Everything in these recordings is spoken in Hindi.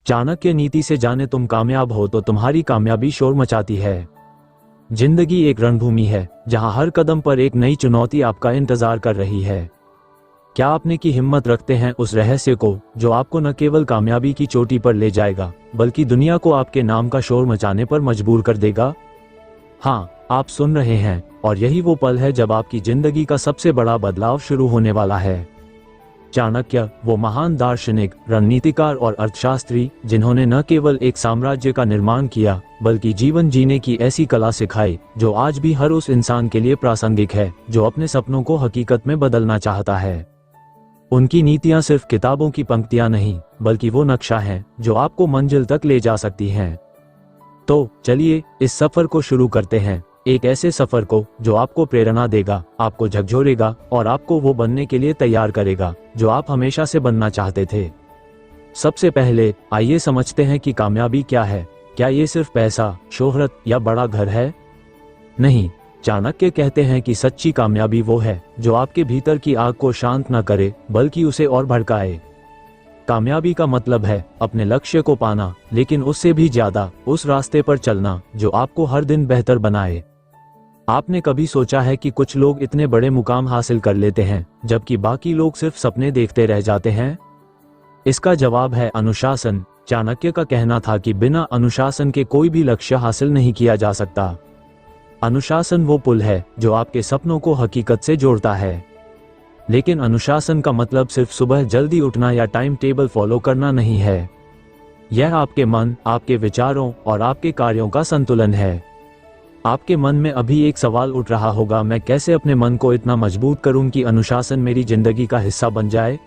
चाणक्य नीति से जाने तुम कामयाब हो तो तुम्हारी कामयाबी शोर मचाती है। जिंदगी एक रणभूमि है जहां हर कदम पर एक नई चुनौती आपका इंतजार कर रही है। क्या आपने की हिम्मत रखते हैं उस रहस्य को जो आपको न केवल कामयाबी की चोटी पर ले जाएगा बल्कि दुनिया को आपके नाम का शोर मचाने पर मजबूर कर देगा? हाँ, आप सुन रहे हैं, और यही वो पल है जब आपकी जिंदगी का सबसे बड़ा बदलाव शुरू होने वाला है। चाणक्य, वो महान दार्शनिक, रणनीतिकार और अर्थशास्त्री जिन्होंने न केवल एक साम्राज्य का निर्माण किया बल्कि जीवन जीने की ऐसी कला सिखाई जो आज भी हर उस इंसान के लिए प्रासंगिक है जो अपने सपनों को हकीकत में बदलना चाहता है। उनकी नीतियां सिर्फ किताबों की पंक्तियां नहीं बल्कि वो नक्शा है जो आपको मंजिल तक ले जा सकती हैं। तो चलिए इस सफर को शुरू करते हैं, एक ऐसे सफर को जो आपको प्रेरणा देगा, आपको झकझोरेगा और आपको वो बनने के लिए तैयार करेगा जो आप हमेशा से बनना चाहते थे। सबसे पहले आइए समझते हैं कि कामयाबी क्या है। क्या ये सिर्फ पैसा, शोहरत या बड़ा घर है? नहीं, चाणक्य कहते हैं कि सच्ची कामयाबी वो है जो आपके भीतर की आग को शांत न करे बल्कि उसे और भड़काए। कामयाबी का मतलब है अपने लक्ष्य को पाना, लेकिन उससे भी ज्यादा उस रास्ते पर चलना जो आपको हर दिन बेहतर बनाए। आपने कभी सोचा है कि कुछ लोग इतने बड़े मुकाम हासिल कर लेते हैं जबकि बाकी लोग सिर्फ सपने देखते रह जाते हैं? इसका जवाब है अनुशासन। चाणक्य का कहना था कि बिना अनुशासन के कोई भी लक्ष्य हासिल नहीं किया जा सकता। अनुशासन वो पुल है जो आपके सपनों को हकीकत से जोड़ता है। लेकिन अनुशासन का मतलब सिर्फ सुबह जल्दी उठना या टाइम टेबल फॉलो करना नहीं है। यह आपके मन, आपके विचारों और आपके कार्यों का संतुलन है। आपके मन में अभी एक सवाल उठ रहा होगा, मैं कैसे अपने मन को इतना मजबूत करूं कि अनुशासन मेरी जिंदगी का हिस्सा बन जाए?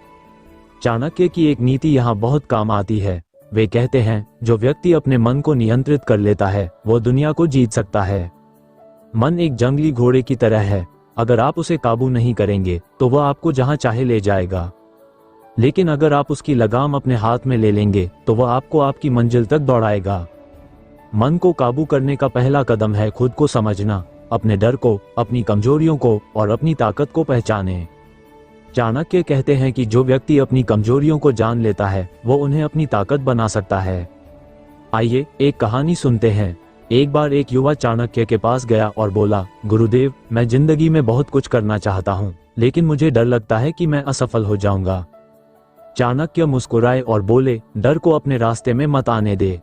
चाणक्य की एक नीति यहाँ बहुत काम आती है। वे कहते हैं, जो व्यक्ति अपने मन को नियंत्रित कर लेता है वो दुनिया को जीत सकता है। मन एक जंगली घोड़े की तरह है, अगर आप उसे काबू नहीं करेंगे तो वह आपको जहां चाहे ले जाएगा। लेकिन अगर आप उसकी लगाम अपने हाथ में ले लेंगे तो वह आपको आपकी मंजिल तक दौड़ाएगा। मन को काबू करने का पहला कदम है खुद को समझना, अपने डर को, अपनी कमजोरियों को और अपनी ताकत को पहचाने। चाणक्य कहते हैं कि जो व्यक्ति अपनी कमजोरियों को जान लेता है वो उन्हें अपनी ताकत बना सकता है। आइए एक कहानी सुनते हैं। एक बार एक युवा चाणक्य के पास गया और बोला, गुरुदेव, मैं जिंदगी में बहुत कुछ करना चाहता हूँ लेकिन मुझे डर लगता है कि मैं असफल हो जाऊंगा। चाणक्य मुस्कुराए और बोले, डर को अपने रास्ते में मत आने दे।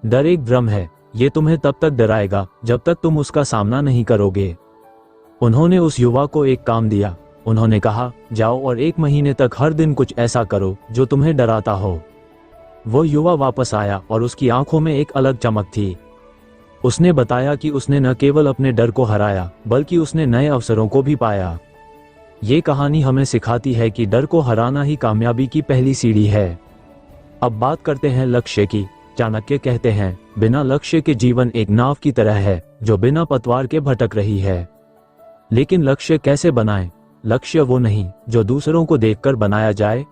डर एक भ्रम है, ये तुम्हें तब तक डराएगा जब तक तुम उसका सामना नहीं करोगे। उन्होंने उस युवा को एक काम दिया। उन्होंने कहा, जाओ और 1 महीने तक हर दिन कुछ ऐसा करो जो तुम्हें डराता हो। वो युवा वापस आया और उसकी आंखों में एक अलग चमक थी। उसने बताया कि उसने न केवल अपने डर को हराया बल्कि उसने नए अवसरों को भी पाया। ये कहानी हमें सिखाती है कि डर को हराना ही कामयाबी की पहली सीढ़ी है। अब बात करते हैं लक्ष्य की। चाणक्य कहते हैं, बिना लक्ष्य के जीवन एक नाव की तरह है जो बिना पतवार के भटक रही है। लेकिन लक्ष्य कैसे बनाएं? लक्ष्य वो नहीं जो दूसरों को देखकर बनाया जाए।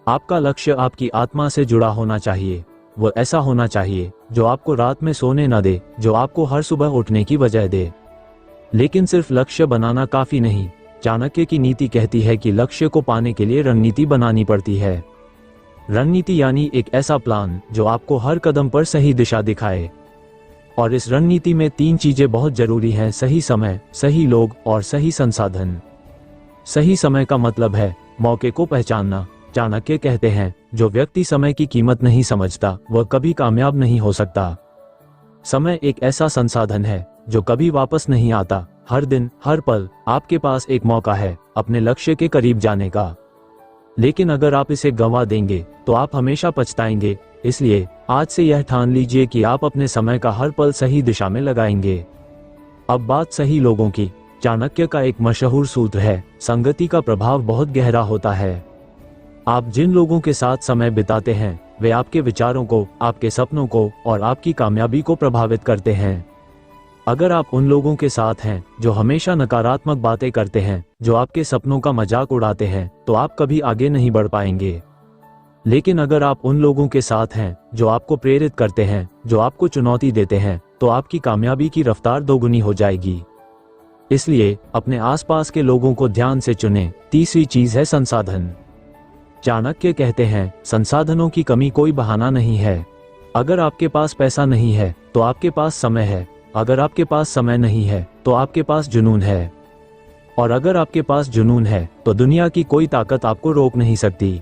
आपका लक्ष्य आपकी आत्मा से जुड़ा होना चाहिए। वो ऐसा होना चाहिए जो आपको रात में सोने न दे, जो आपको हर सुबह उठने की वजह दे। लेकिन सिर्फ लक्ष्य बनाना काफी नहीं। चाणक्य की नीति कहती है कि लक्ष्य को पाने के लिए रणनीति बनानी पड़ती है। रणनीति यानी एक ऐसा प्लान जो आपको हर कदम पर सही दिशा दिखाए। और इस रणनीति में 3 चीजें बहुत जरूरी हैं, सही समय, सही लोग और सही संसाधन। सही समय का मतलब है मौके को पहचानना। चाणक्य कहते हैं, जो व्यक्ति समय की कीमत नहीं समझता वह कभी कामयाब नहीं हो सकता। समय एक ऐसा संसाधन है जो कभी वापस नहीं आता। हर दिन, हर पल आपके पास एक मौका है अपने लक्ष्य के करीब जाने का। लेकिन अगर आप इसे गंवा देंगे तो आप हमेशा पछताएंगे। इसलिए आज से यह ठान लीजिए कि आप अपने समय का हर पल सही दिशा में लगाएंगे। अब बात सही लोगों की। चाणक्य का एक मशहूर सूत्र है, संगति का प्रभाव बहुत गहरा होता है। आप जिन लोगों के साथ समय बिताते हैं वे आपके विचारों को, आपके सपनों को और आपकी कामयाबी को प्रभावित करते हैं। अगर आप उन लोगों के साथ हैं जो हमेशा नकारात्मक बातें करते हैं, जो आपके सपनों का मजाक उड़ाते हैं, तो आप कभी आगे नहीं बढ़ पाएंगे। लेकिन अगर आप उन लोगों के साथ हैं जो आपको प्रेरित करते हैं, जो आपको चुनौती देते हैं, तो आपकी कामयाबी की रफ्तार दोगुनी हो जाएगी। इसलिए अपने आसपास के लोगों को ध्यान से चुनें। तीसरी चीज है संसाधन। चाणक्य कहते हैं, संसाधनों की कमी कोई बहाना नहीं है। अगर आपके पास पैसा नहीं है तो आपके पास समय है, अगर आपके पास समय नहीं है तो आपके पास जुनून है, और अगर आपके पास जुनून है तो दुनिया की कोई ताकत आपको रोक नहीं सकती।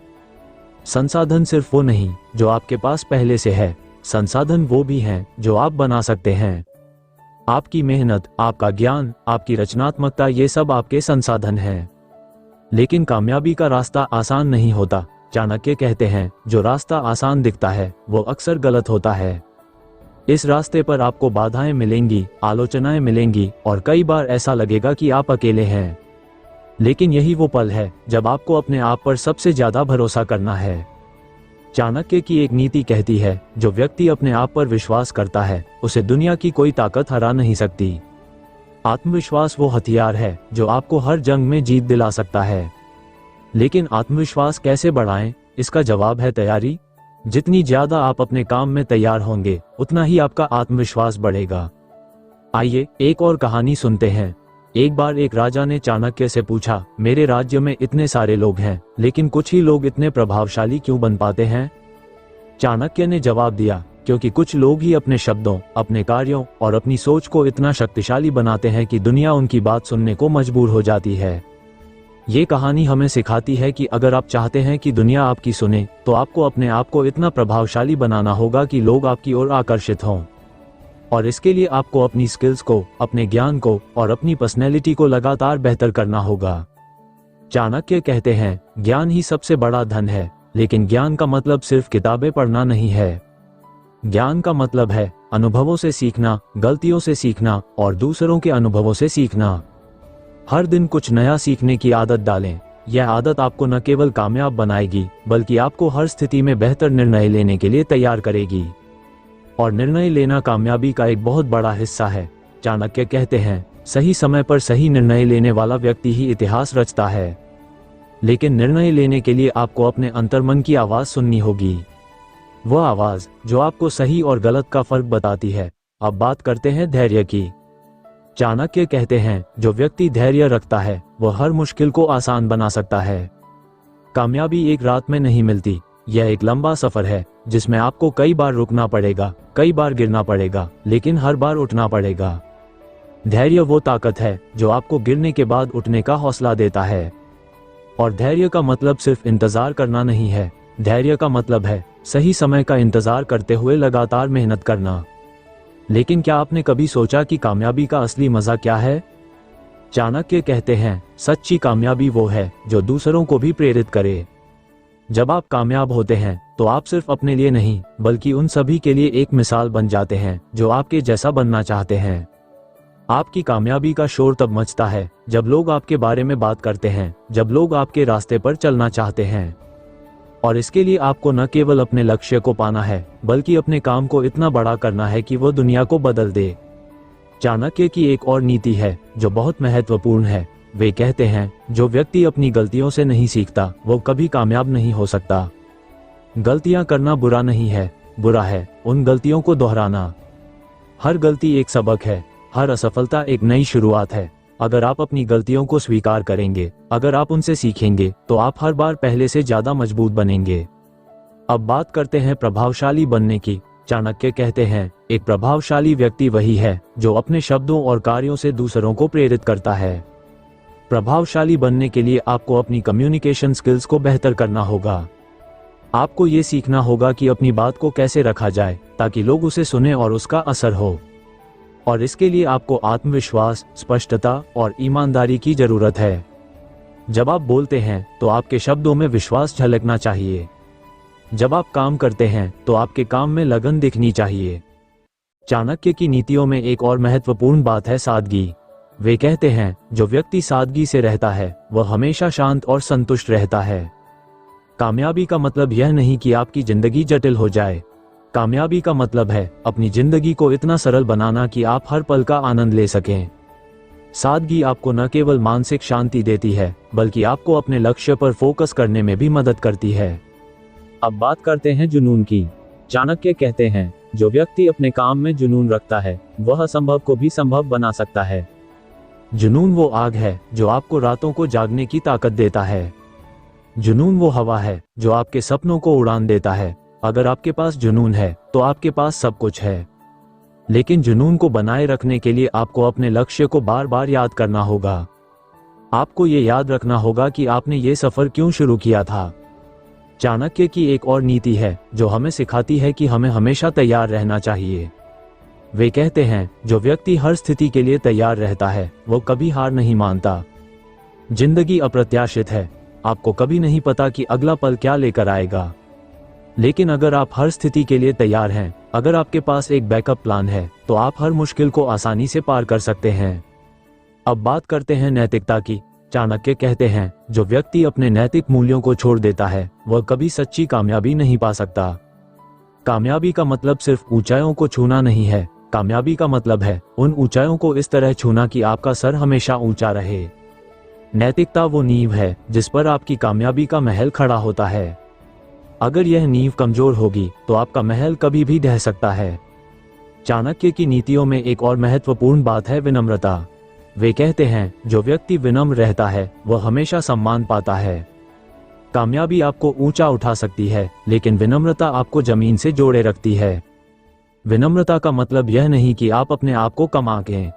संसाधन सिर्फ वो नहीं जो आपके पास पहले से है, संसाधन वो भी हैं जो आप बना सकते हैं। आपकी मेहनत, आपका ज्ञान, आपकी रचनात्मकता, ये सब आपके संसाधन हैं। लेकिन कामयाबी का रास्ता आसान नहीं होता। चाणक्य कहते हैं, जो रास्ता आसान दिखता है वो अक्सर गलत होता है। इस रास्ते पर आपको बाधाएं मिलेंगी, आलोचनाएं मिलेंगी, और कई बार ऐसा लगेगा कि आप अकेले हैं। लेकिन यही वो पल है जब आपको अपने आप पर सबसे ज्यादा भरोसा करना है। चाणक्य की एक नीति कहती है, जो व्यक्ति अपने आप पर विश्वास करता है उसे दुनिया की कोई ताकत हरा नहीं सकती। आत्मविश्वास वो हथियार है जो आपको हर जंग में जीत दिला सकता है। लेकिन आत्मविश्वास कैसे बढ़ाएं? इसका जवाब है तैयारी। जितनी ज्यादा आप अपने काम में तैयार होंगे उतना ही आपका आत्मविश्वास बढ़ेगा। आइए एक और कहानी सुनते हैं। एक बार एक राजा ने चाणक्य से पूछा, मेरे राज्य में इतने सारे लोग हैं लेकिन कुछ ही लोग इतने प्रभावशाली क्यों बन पाते हैं? चाणक्य ने जवाब दिया, क्योंकि कुछ लोग ही अपने शब्दों, अपने कार्यों और अपनी सोच को इतना शक्तिशाली बनाते हैं कि दुनिया उनकी बात सुनने को मजबूर हो जाती है। ये कहानी हमें सिखाती है कि अगर आप चाहते हैं कि दुनिया आपकी सुने तो आपको अपने आप को इतना प्रभावशाली बनाना होगा कि लोग आपकी ओर आकर्षित हों। और इसके लिए आपको अपनी स्किल्स को, अपने ज्ञान को और अपनी पर्सनैलिटी को लगातार बेहतर करना होगा। चाणक्य कहते हैं, ज्ञान ही सबसे बड़ा धन है, लेकिन ज्ञान का मतलब सिर्फ किताबें पढ़ना नहीं है। ज्ञान का मतलब है अनुभवों से सीखना, गलतियों से सीखना और दूसरों के अनुभवों से सीखना। हर दिन कुछ नया सीखने की आदत डालें। यह आदत आपको न केवल कामयाब बनाएगी बल्कि आपको हर स्थिति में बेहतर निर्णय लेने के लिए तैयार करेगी। और निर्णय लेना कामयाबी का एक बहुत बड़ा हिस्सा है। चाणक्य कहते हैं, सही समय पर सही निर्णय लेने वाला व्यक्ति ही इतिहास रचता है। लेकिन निर्णय लेने के लिए आपको अपने अंतर्मन की आवाज सुननी होगी, वह आवाज जो आपको सही और गलत का फर्क बताती है। अब बात करते हैं धैर्य की। चाणक्य कहते हैं, जो व्यक्ति धैर्य रखता है वह हर मुश्किल को आसान बना सकता है। कामयाबी एक रात में नहीं मिलती, यह एक लंबा सफर है जिसमें आपको कई बार रुकना पड़ेगा, कई बार गिरना पड़ेगा, लेकिन हर बार उठना पड़ेगा। धैर्य वो ताकत है जो आपको गिरने के बाद उठने का हौसला देता है। और धैर्य का मतलब सिर्फ इंतजार करना नहीं है, धैर्य का मतलब है सही समय का इंतजार करते हुए लगातार मेहनत करना। लेकिन क्या आपने कभी सोचा कि कामयाबी का असली मजा क्या है? चाणक्य कहते हैं, सच्ची कामयाबी वो है जो दूसरों को भी प्रेरित करे। जब आप कामयाब होते हैं तो आप सिर्फ अपने लिए नहीं बल्कि उन सभी के लिए एक मिसाल बन जाते हैं जो आपके जैसा बनना चाहते हैं। आपकी कामयाबी का शोर तब मचता है जब लोग आपके बारे में बात करते हैं, जब लोग आपके रास्ते पर चलना चाहते हैं। और इसके लिए आपको न केवल अपने लक्ष्य को पाना है बल्कि अपने काम को इतना बड़ा करना है कि वो दुनिया को बदल दे। चाणक्य की एक और नीति है जो बहुत महत्वपूर्ण है। वे कहते हैं, जो व्यक्ति अपनी गलतियों से नहीं सीखता वो कभी कामयाब नहीं हो सकता। गलतियां करना बुरा नहीं है, बुरा है उन गलतियों को दोहराना। हर गलती एक सबक है, हर असफलता एक नई शुरुआत है। अगर आप अपनी गलतियों को स्वीकार करेंगे, अगर आप उनसे सीखेंगे तो आप हर बार पहले से ज्यादा मजबूत बनेंगे। अब बात करते हैं प्रभावशाली बनने की। चाणक्य कहते हैं, एक प्रभावशाली व्यक्ति वही है जो अपने शब्दों और कार्यों से दूसरों को प्रेरित करता है। प्रभावशाली बनने के लिए आपको अपनी कम्युनिकेशन स्किल्स को बेहतर करना होगा। आपको ये सीखना होगा कि अपनी बात को कैसे रखा जाए ताकि लोग उसे सुने और उसका असर हो। और इसके लिए आपको आत्मविश्वास, स्पष्टता और ईमानदारी की जरूरत है। जब आप बोलते हैं तो आपके शब्दों में विश्वास झलकना चाहिए। जब आप काम करते हैं तो आपके काम में लगन दिखनी चाहिए। चाणक्य की नीतियों में एक और महत्वपूर्ण बात है सादगी। वे कहते हैं, जो व्यक्ति सादगी से रहता है वह हमेशा शांत और संतुष्ट रहता है। कामयाबी का मतलब यह नहीं कि आपकी जिंदगी जटिल हो जाए। कामयाबी का मतलब है अपनी जिंदगी को इतना सरल बनाना कि आप हर पल का आनंद ले सकें। सादगी आपको न केवल मानसिक शांति देती है बल्कि आपको अपने लक्ष्य पर फोकस करने में भी मदद करती है। अब बात करते हैं जुनून की। चाणक्य कहते हैं, जो व्यक्ति अपने काम में जुनून रखता है वह असंभव को भी संभव बना सकता है। जुनून वो आग है जो आपको रातों को जागने की ताकत देता है। जुनून वो हवा है जो आपके सपनों को उड़ान देता है। अगर आपके पास जुनून है तो आपके पास सब कुछ है। लेकिन जुनून को बनाए रखने के लिए आपको अपने लक्ष्य को बार बार याद करना होगा। आपको ये याद रखना होगा कि आपने ये सफर क्यों शुरू किया था। चाणक्य की एक और नीति है जो हमें सिखाती है कि हमें हमेशा तैयार रहना चाहिए। वे कहते हैं, जो व्यक्ति हर स्थिति के लिए तैयार रहता है वो कभी हार नहीं मानता। जिंदगी अप्रत्याशित है, आपको कभी नहीं पता कि अगला पल क्या लेकर आएगा। लेकिन अगर आप हर स्थिति के लिए तैयार हैं, अगर आपके पास एक बैकअप प्लान है, तो आप हर मुश्किल को आसानी से पार कर सकते हैं। अब बात करते हैं नैतिकता की। चाणक्य कहते हैं, जो व्यक्ति अपने नैतिक मूल्यों को छोड़ देता है वह कभी सच्ची कामयाबी नहीं पा सकता। कामयाबी का मतलब सिर्फ ऊंचाइयों को छूना नहीं है। कामयाबी का मतलब है उन ऊंचाइयों को इस तरह छूना कि आपका सर हमेशा ऊंचा रहे। नैतिकता वो नींव है जिस पर आपकी कामयाबी का महल खड़ा होता है। अगर यह नींव कमजोर होगी तो आपका महल कभी भी ढह सकता है। चाणक्य की नीतियों में एक और महत्वपूर्ण बात है विनम्रता। वे कहते हैं, जो व्यक्ति विनम्र रहता है वह हमेशा सम्मान पाता है। कामयाबी आपको ऊंचा उठा सकती है, लेकिन विनम्रता आपको जमीन से जोड़े रखती है। विनम्रता का मतलब यह नहीं कि आप अपने आप को कम आंकें।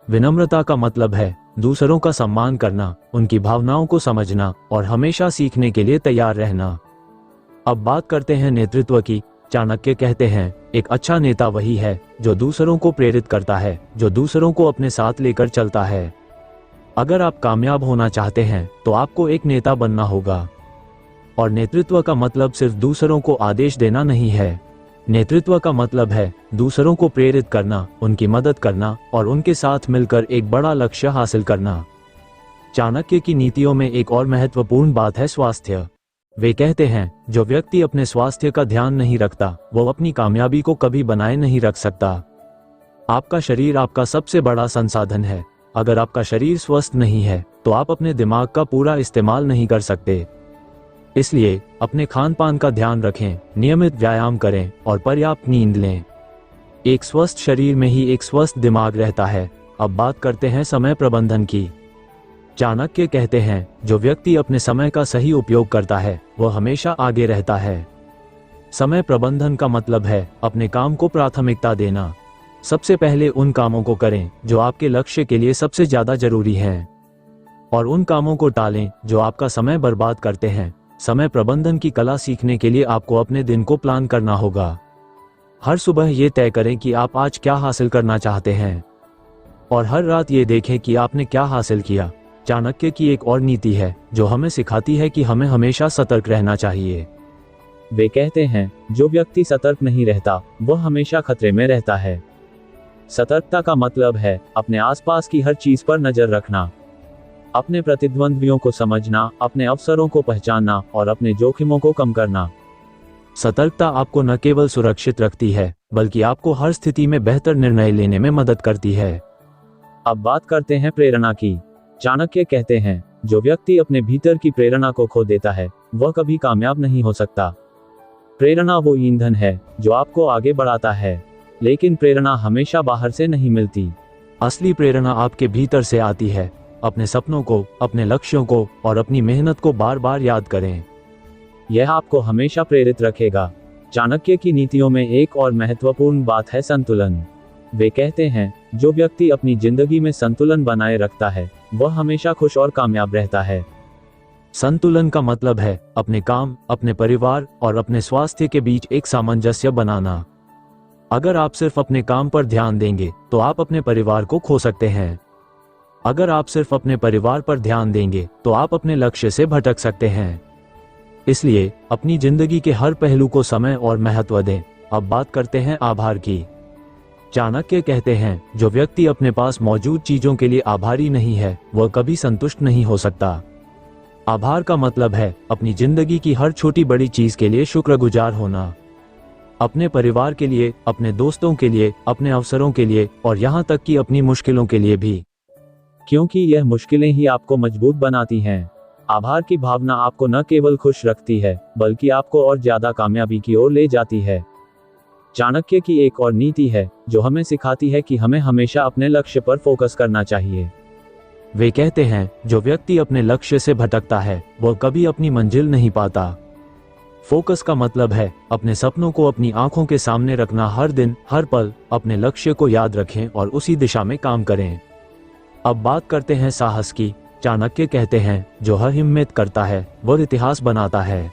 विनम्रता का मतलब है दूसरों का सम्मान करना, उनकी भावनाओं को समझना और हमेशा सीखने के लिए तैयार रहना। अब बात करते हैं नेतृत्व की। चाणक्य कहते हैं, एक अच्छा नेता वही है जो दूसरों को प्रेरित करता है, जो दूसरों को अपने साथ लेकर चलता है। अगर आप कामयाब होना चाहते हैं तो आपको एक नेता बनना होगा। और नेतृत्व का मतलब सिर्फ दूसरों को आदेश देना नहीं है। नेतृत्व का मतलब है दूसरों को प्रेरित करना, उनकी मदद करना और उनके साथ मिलकर एक बड़ा लक्ष्य हासिल करना। चाणक्य की नीतियों में एक और महत्वपूर्ण बात है स्वास्थ्य। वे कहते हैं, जो व्यक्ति अपने स्वास्थ्य का ध्यान नहीं रखता वो अपनी कामयाबी को कभी बनाए नहीं रख सकता। आपका शरीर आपका सबसे बड़ा संसाधन है। अगर आपका शरीर स्वस्थ नहीं है तो आप अपने दिमाग का पूरा इस्तेमाल नहीं कर सकते। इसलिए अपने खान पान का ध्यान रखें, नियमित व्यायाम करें और पर्याप्त नींद लें। एक स्वस्थ शरीर में ही एक स्वस्थ दिमाग रहता है। अब बात करते हैं समय प्रबंधन की। चाणक्य कहते हैं, जो व्यक्ति अपने समय का सही उपयोग करता है वह हमेशा आगे रहता है। समय प्रबंधन का मतलब है अपने काम को प्राथमिकता देना। सबसे पहले उन कामों को करें जो आपके लक्ष्य के लिए सबसे ज्यादा जरूरी हैं, और उन कामों को टालें जो आपका समय बर्बाद करते हैं। समय प्रबंधन की कला सीखने के लिए आपको अपने दिन को प्लान करना होगा। हर सुबह ये तय करें कि आप आज क्या हासिल करना चाहते हैं, और हर रात ये देखें कि आपने क्या हासिल किया। चाणक्य की एक और नीति है जो हमें सिखाती है कि हमें हमेशा सतर्क रहना चाहिए। वे कहते हैं, जो व्यक्ति सतर्क नहीं रहता वह हमेशा खतरे में रहता है। सतर्कता का मतलब है अपने आसपास की हर चीज पर नजर रखना, अपने प्रतिद्वंद्वियों को समझना, अपने अवसरों को पहचानना और अपने जोखिमों को कम करना। सतर्कता आपको न केवल सुरक्षित रखती है बल्कि आपको हर स्थिति में बेहतर निर्णय लेने में मदद करती है। अब बात करते हैं प्रेरणा की। चाणक्य कहते हैं, जो व्यक्ति अपने भीतर की प्रेरणा को खो देता है वह कभी कामयाब नहीं हो सकता। प्रेरणा वो ईंधन है जो आपको आगे बढ़ाता है, लेकिन प्रेरणा हमेशा बाहर से नहीं मिलती। असली प्रेरणा आपके भीतर से आती है। अपने सपनों को, अपने लक्ष्यों को और अपनी मेहनत को बार बार याद करें। यह आपको हमेशा प्रेरित रखेगा। चाणक्य की नीतियों में एक और महत्वपूर्ण बात है संतुलन। वे कहते हैं, जो व्यक्ति अपनी जिंदगी में संतुलन बनाए रखता है वह हमेशा खुश और कामयाब रहता है। संतुलन का मतलब है अपने काम, अपने परिवार और अपने स्वास्थ्य के बीच एक सामंजस्य बनाना। अगर आप सिर्फ अपने काम पर ध्यान देंगे तो आप अपने परिवार को खो सकते हैं। अगर आप सिर्फ अपने परिवार पर ध्यान देंगे तो आप अपने लक्ष्य से भटक सकते हैं। इसलिए अपनी जिंदगी के हर पहलू को समय और महत्व दें। अब बात करते हैं आभार की। चाणक्य कहते हैं, जो व्यक्ति अपने पास मौजूद चीजों के लिए आभारी नहीं है वह कभी संतुष्ट नहीं हो सकता। आभार का मतलब है अपनी जिंदगी की हर छोटी बड़ी चीज के लिए शुक्रगुजार होना। अपने परिवार के लिए, अपने दोस्तों के लिए, अपने अवसरों के लिए और यहाँ तक कि अपनी मुश्किलों के लिए भी, क्योंकि यह मुश्किलें ही आपको मजबूत बनाती हैं। आभार की भावना आपको न केवल खुश रखती है बल्कि आपको और ज्यादा कामयाबी की ओर ले जाती है। चाणक्य की एक और नीति है जो हमें सिखाती है कि हमें हमेशा अपने लक्ष्य पर फोकस करना चाहिए। वे कहते हैं, जो व्यक्ति अपने लक्ष्य से भटकता है वह कभी अपनी मंजिल नहीं पाता। फोकस का मतलब है अपने सपनों को अपनी आंखों के सामने रखना, हर दिन हर पल अपने लक्ष्य को याद रखें और उसी दिशा में काम करें। अब बात करते हैं साहस की। चाणक्य कहते हैं, जो हर हिम्मत करता है वह इतिहास बनाता है।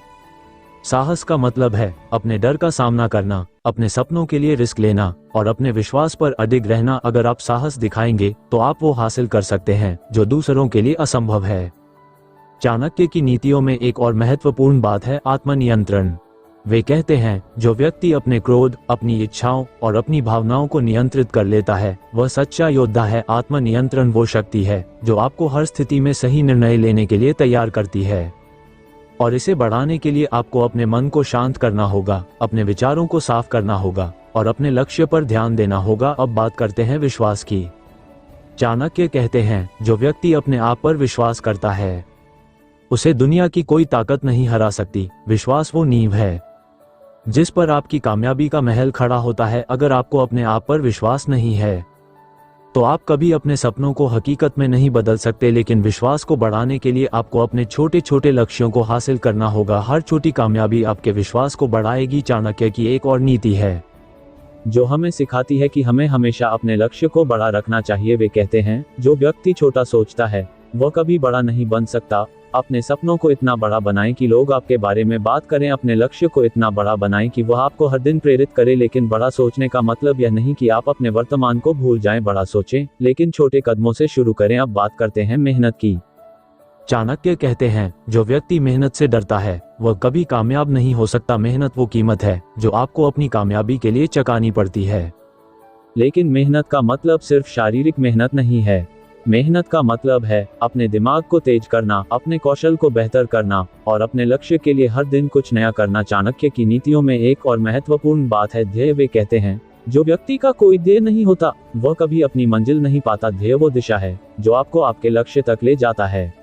साहस का मतलब है अपने डर का सामना करना, अपने सपनों के लिए रिस्क लेना और अपने विश्वास पर अडिग रहना। अगर आप साहस दिखाएंगे तो आप वो हासिल कर सकते हैं जो दूसरों के लिए असंभव है। चाणक्य की नीतियों में एक और महत्वपूर्ण बात है आत्मनियंत्रण। वे कहते हैं, जो व्यक्ति अपने क्रोध, अपनी इच्छाओं और अपनी भावनाओं को नियंत्रित कर लेता है वह सच्चा योद्धा है। आत्मनियंत्रण वो शक्ति है जो आपको हर स्थिति में सही निर्णय लेने के लिए तैयार करती है, और इसे बढ़ाने के लिए आपको अपने मन को शांत करना होगा, अपने विचारों को साफ करना होगा और अपने लक्ष्य पर ध्यान देना होगा। अब बात करते हैं विश्वास की। चाणक्य कहते हैं, जो व्यक्ति अपने आप पर विश्वास करता है उसे दुनिया की कोई ताकत नहीं हरा सकती। विश्वास वो नींव है जिस पर आपकी कामयाबी का महल खड़ा होता है। अगर आपको अपने आप पर विश्वास नहीं है तो आप कभी अपने सपनों को हकीकत में नहीं बदल सकते, लेकिन विश्वास को बढ़ाने के लिए आपको अपने छोटे छोटे लक्ष्यों को हासिल करना होगा। हर छोटी कामयाबी आपके विश्वास को बढ़ाएगी। चाणक्य की एक और नीति है जो हमें सिखाती है कि हमें हमेशा अपने लक्ष्य को बड़ा रखना चाहिए। वे कहते हैं, जो व्यक्ति छोटा सोचता है वह कभी बड़ा नहीं बन सकता। अपने सपनों को इतना बड़ा बनाएं कि लोग आपके बारे में बात करें। अपने लक्ष्य को इतना बड़ा बनाएं कि वह आपको हर दिन प्रेरित करे। लेकिन बड़ा सोचने का मतलब यह नहीं कि आप अपने वर्तमान को भूल जाएं। बड़ा सोचें, लेकिन छोटे कदमों से शुरू करें। अब बात करते हैं मेहनत की। चाणक्य कहते हैं, जो व्यक्ति मेहनत से डरता है वह कभी कामयाब नहीं हो सकता। मेहनत वो कीमत है जो आपको अपनी कामयाबी के लिए चुकानी पड़ती है। लेकिन मेहनत का मतलब सिर्फ शारीरिक मेहनत नहीं है। मेहनत का मतलब है अपने दिमाग को तेज करना, अपने कौशल को बेहतर करना और अपने लक्ष्य के लिए हर दिन कुछ नया करना। चाणक्य की नीतियों में एक और महत्वपूर्ण बात है ध्येय। वे कहते हैं, जो व्यक्ति का कोई ध्येय नहीं होता वह कभी अपनी मंजिल नहीं पाता। ध्येय वो दिशा है जो आपको आपके लक्ष्य तक ले जाता है,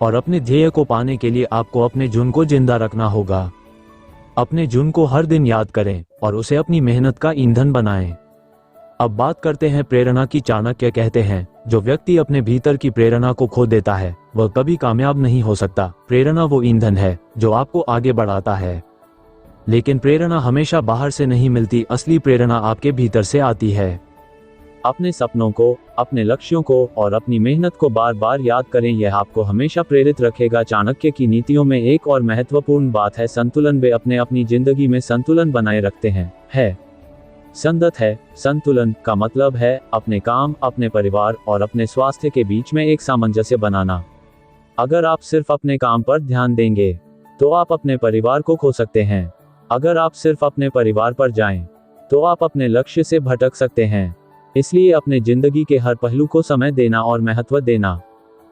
और अपने ध्येय को पाने के लिए आपको अपने जुनून को जिंदा रखना होगा। अपने जुनून को हर दिन याद करें और उसे अपनी मेहनत का ईंधन बनाएं। अब बात करते हैं प्रेरणा की। चाणक्य कहते हैं, जो व्यक्ति अपने भीतर की प्रेरणा को खो देता है वह कभी कामयाब नहीं हो सकता। प्रेरणा वो ईंधन है जो आपको आगे बढ़ाता है, लेकिन प्रेरणा हमेशा बाहर से नहीं मिलती। असली प्रेरणा आपके भीतर से आती है। अपने सपनों को, अपने लक्ष्यों को और अपनी मेहनत को बार बार याद करें, यह आपको हमेशा प्रेरित रखेगा। चाणक्य की नीतियों में एक और महत्वपूर्ण बात है संतुलन। वे अपनी जिंदगी में संतुलन बनाए रखते हैं। संतत है। संतुलन का मतलब है अपने काम, अपने परिवार और अपने स्वास्थ्य के बीच में एक सामंजस्य बनाना। अगर आप सिर्फ अपने काम पर ध्यान देंगे तो आप अपने परिवार को खो सकते हैं। अगर आप सिर्फ अपने परिवार पर जाएं तो आप अपने लक्ष्य से भटक सकते हैं। इसलिए अपने जिंदगी के हर पहलू को समय देना और महत्व देना